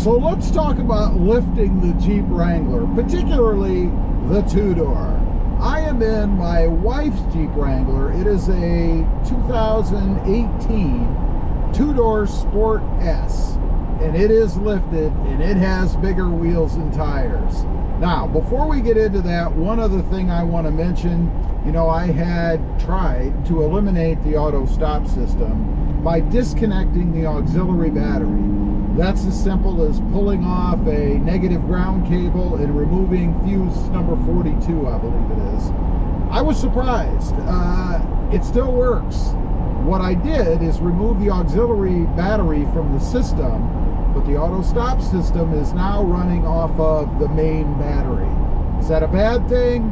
So let's talk about lifting the Jeep Wrangler, particularly the two-door. I am in my wife's Jeep Wrangler. It is a 2018 two-door Sport S, and it is lifted and it has bigger wheels and tires. Now, before we get into that, one other thing I want to mention, you know, I had tried to eliminate the auto stop system by disconnecting the auxiliary battery. That's as simple as pulling off a negative ground cable and removing fuse number 42, I believe it is. I was surprised. It still works. What I did is remove the auxiliary battery from the system, but the auto stop system is now running off of the main battery. Is that a bad thing?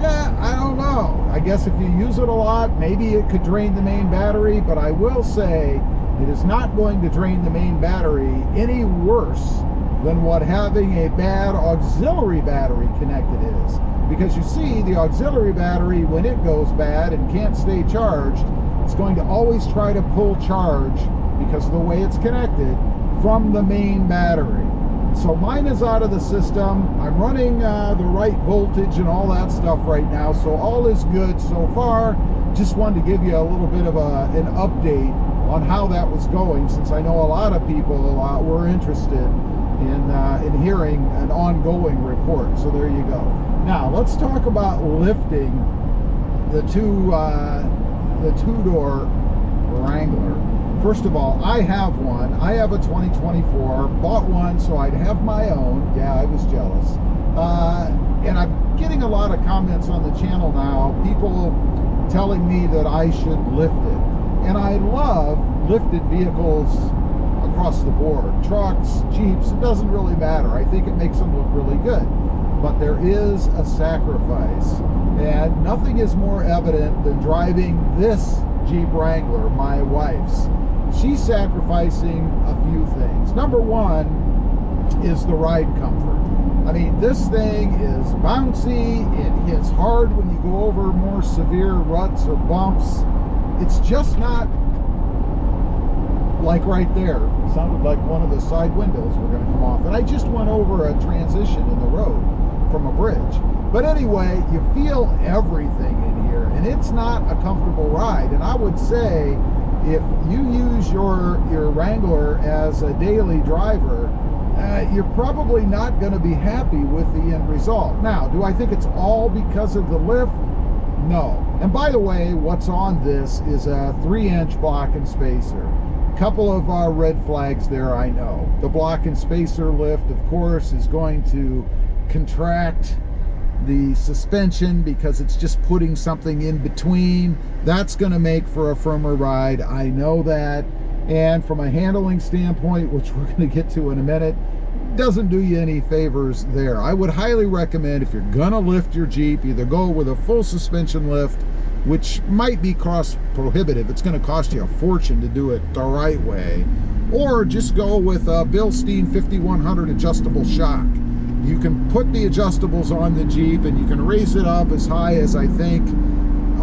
Yeah, I don't know. I guess if you use it a lot, maybe it could drain the main battery, but I will say it is not going to drain the main battery any worse than what having a bad auxiliary battery connected is. Because you see, the auxiliary battery, when it goes bad and can't stay charged, it's going to always try to pull charge, because of the way it's connected, from the main battery. So mine is out of the system. I'm running the right voltage and all that stuff right now, so all is good so far. Just wanted to give you a little bit of an update on how that was going, since I know a lot of people were interested in hearing an ongoing report. So there you go. Now let's talk about lifting the two-door Wrangler. First of all, I have one. I have a 2024. Bought one so I'd have my own. Yeah, I was jealous. And I'm getting a lot of comments on the channel now. People telling me that I should lift it. And I love lifted vehicles across the board. Trucks, Jeeps, it doesn't really matter. I think it makes them look really good. But there is a sacrifice. And nothing is more evident than driving this Jeep Wrangler, my wife's. She's sacrificing a few things. Number one is the ride comfort. I mean, this thing is bouncy. It hits hard when you go over more severe ruts or bumps. It's just not like right there. It sounded like one of the side windows were going to come off. And I just went over a transition in the road from a bridge. But anyway, you feel everything in here, and it's not a comfortable ride. And I would say, if you use your Wrangler as a daily driver, you're probably not going to be happy with the end result. Now, do I think it's all because of the lift? No. And by the way, what's on this is a 3-inch block and spacer. A couple of red flags there, I know. The block and spacer lift, of course, is going to contract the suspension because it's just putting something in between. That's going to make for a firmer ride. I know that. And from a handling standpoint, which we're going to get to in a minute, doesn't do you any favors there. I would highly recommend, if you're going to lift your Jeep, either go with a full suspension lift, which might be cost prohibitive. It's going to cost you a fortune to do it the right way, or just go with a Bilstein 5100 adjustable shock. You can put the adjustables on the Jeep and you can raise it up as high as, I think,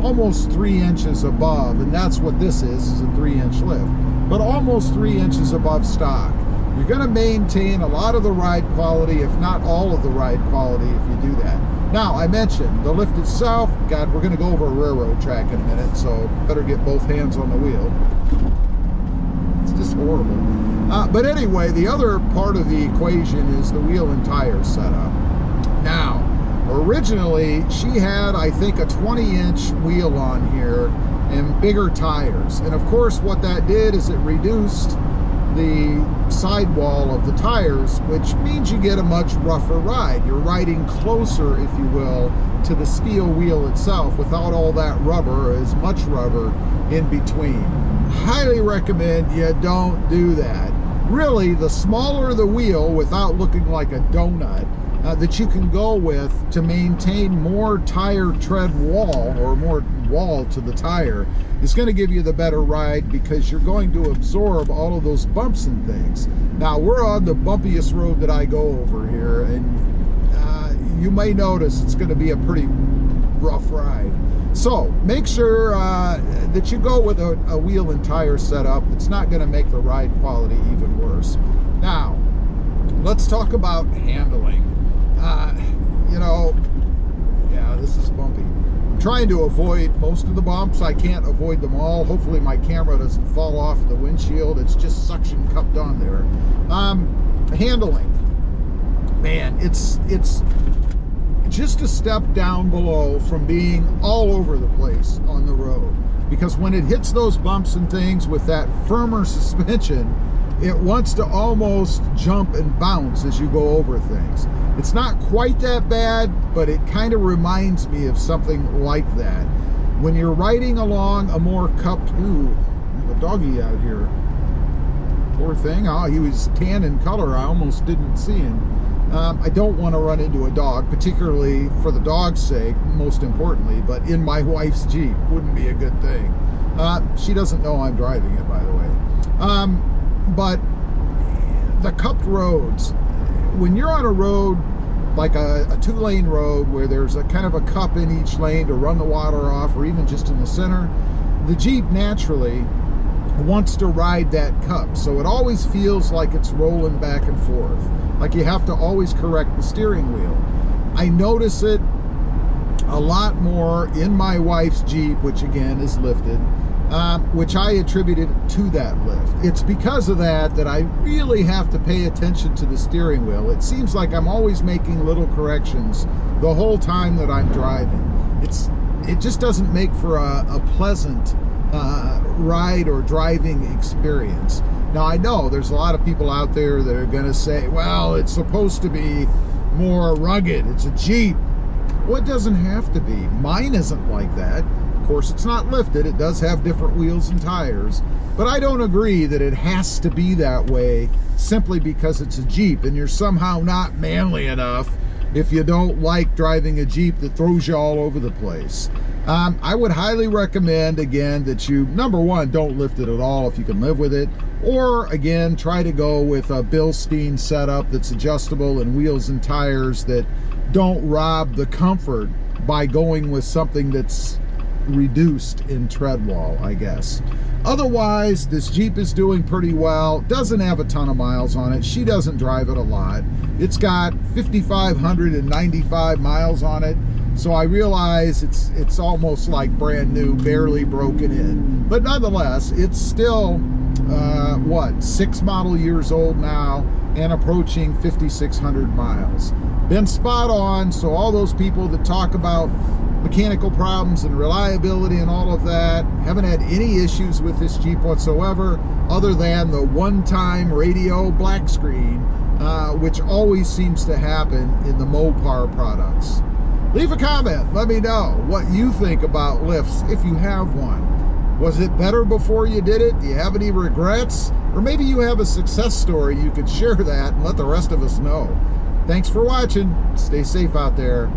almost 3 inches above, and that's what this is a 3-inch lift, but almost 3 inches above stock. You're going to maintain a lot of the ride quality, if not all of the ride quality, if you do that. Now, I mentioned the lift itself. God, we're going to go over a railroad track in a minute, so better get both hands on the wheel. It's just horrible. But anyway, the other part of the equation is the wheel and tire setup. Now, originally, she had, I think, a 20-inch wheel on here and bigger tires. And of course, what that did is it reduced the sidewall of the tires, which means you get a much rougher ride. You're riding closer, if you will, to the steel wheel itself without all that rubber, or as much rubber in between. Highly recommend you don't do that. Really, the smaller the wheel, without looking like a donut, that you can go with to maintain more tire tread wall, or more wall to the tire, is going to give you the better ride, because you're going to absorb all of those bumps and things. Now, we're on the bumpiest road that I go over here, and you may notice it's going to be a pretty rough ride. So make sure that you go with a wheel and tire setup. It's not going to make the ride quality even worse. Now, let's talk about handling. You know, yeah, this is bumpy. I'm trying to avoid most of the bumps. I can't avoid them all. Hopefully my camera doesn't fall off the windshield. It's just suction cupped on there. Handling, man, it's just a step down below from being all over the place on the road, because when it hits those bumps and things with that firmer suspension, it wants to almost jump and bounce as you go over things. It's not quite that bad, but it kind of reminds me of something like that. When you're riding along a more cupped, ooh, I have a doggy out here. Poor thing. Oh, he was tan in color. I almost didn't see him. I don't want to run into a dog, particularly for the dog's sake, most importantly, but in my wife's Jeep wouldn't be a good thing. She doesn't know I'm driving it, by the way. But the cupped roads, when you're on a road like a two-lane road where there's a kind of a cup in each lane to run the water off, or even just in the center, the Jeep naturally wants to ride that cup. So it always feels like it's rolling back and forth, like you have to always correct the steering wheel. I notice it a lot more in my wife's Jeep, which again is lifted, which I attributed to that lift. It's because of that I really have to pay attention to the steering wheel. It seems like I'm always making little corrections the whole time that I'm driving. It just doesn't make for a pleasant ride or driving experience. Now, I know there's a lot of people out there that are going to say, well, it's supposed to be more rugged. It's a Jeep. Well, it doesn't have to be. Mine isn't like that. Of course, it's not lifted. It does have different wheels and tires. But I don't agree that it has to be that way simply because it's a Jeep and you're somehow not manly enough if you don't like driving a Jeep that throws you all over the place. I would highly recommend, again, that you, number one, don't lift it at all if you can live with it. Or, again, try to go with a Bilstein setup that's adjustable and wheels and tires that don't rob the comfort by going with something that's reduced in tread wall, I guess. Otherwise, this Jeep is doing pretty well. Doesn't have a ton of miles on it. She doesn't drive it a lot. It's got 5,595 miles on it. So I realize it's almost like brand new, barely broken in. But nonetheless, it's still, 6 model years old now and approaching 5,600 miles. Been spot on, so all those people that talk about mechanical problems and reliability and all of that, haven't had any issues with this Jeep whatsoever, other than the one-time radio black screen, which always seems to happen in the Mopar products. Leave a comment. Let me know what you think about lifts if you have one. Was it better before you did it? Do you have any regrets? Or maybe you have a success story. You could share that and let the rest of us know. Thanks for watching. Stay safe out there.